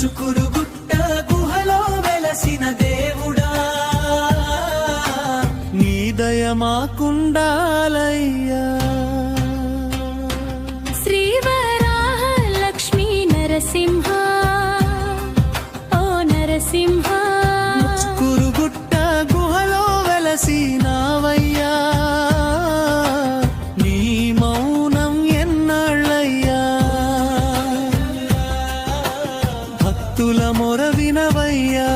ముచ్చుకురుగుట్ట గుహలో వెలసిన దేవుడా నీ దయ మాకుండాలయ్యా శ్రీవరాహ లక్ష్మీ నరసింహ ఓ నరసింహ ముచ్చుకురుగుట్ట గుహలో వెలసినావయ్యా నీ మౌనం ఎన్నాళ్ళయ్యా భక్తుల మొర వినవయ్యా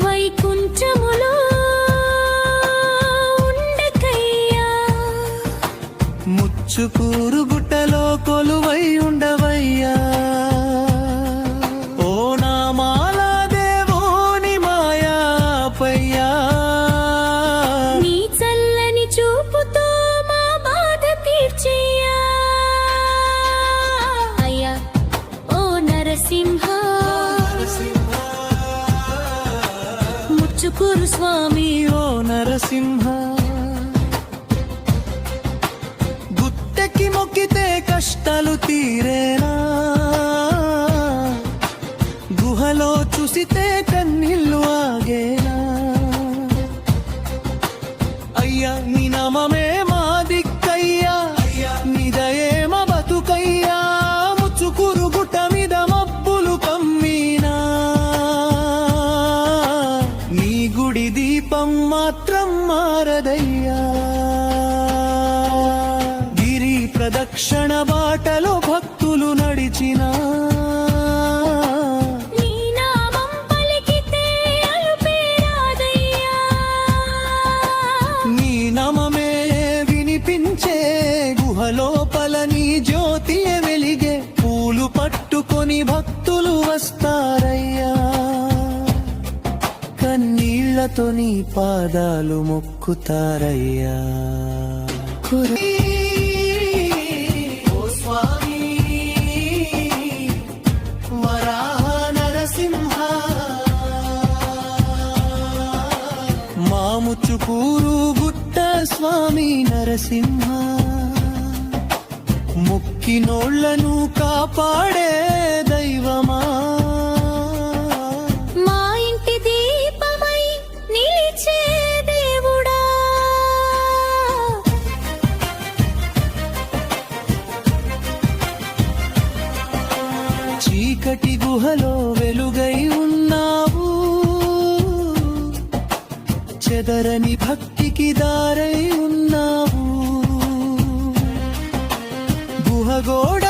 వైకుంఠములో ఉండకయ్యా ముచ్చుకూరుగుట్టలో కొలువై ఉండవయ్యా ఓ నామాల దేవుని మాయాపయ్యా నీ చల్లని చూపుతో మా బాధ తీర్చయ్యా అయ్యా ఓ నరసింహ ముచ్చుకూరు స్వామి ఓ నరసింహ గుట్టకి మొక్కితే కష్టాలు తీరేనా గుహలో చూసితే కన్నీళ్ళు ఆగేనా అయ్యా నీ నామమే మా దిక్కయ్యా నీ దయే మా బతుకయ్యా ముచ్చుకూరు గుట్ట మీద మబ్బులు కమ్మినా నీ గుడి దీపం మాత్రం మారదయ్యా గిరి ప్రదక్షిణ బాటలో భక్తులు నడిచినా నీ నామం పలికితే అలుపే రాదయ్యా నీ నామమే వినిపించే గుహలోపల నీ జ్యోతియే వెలిగే పూలు పట్టుకొని భక్తులు వస్తారయ్యా కన్నీళ్లతో నీ పాదాలు మొక్కుతారయ్యా ఓ స్వామి వరాహ నరసింహ మా ముచ్చుకూరు గుట్ట స్వామి నరసింహ ముక్కినోళ్లను కాపాడే దైవమా మా ఇంటి దీపమై నిలిచే దేవుడా చీకటి గుహలో వెలుగై ఉన్నావు చెదరని భక్తికి దారై ఉన్నావు గుహగోడ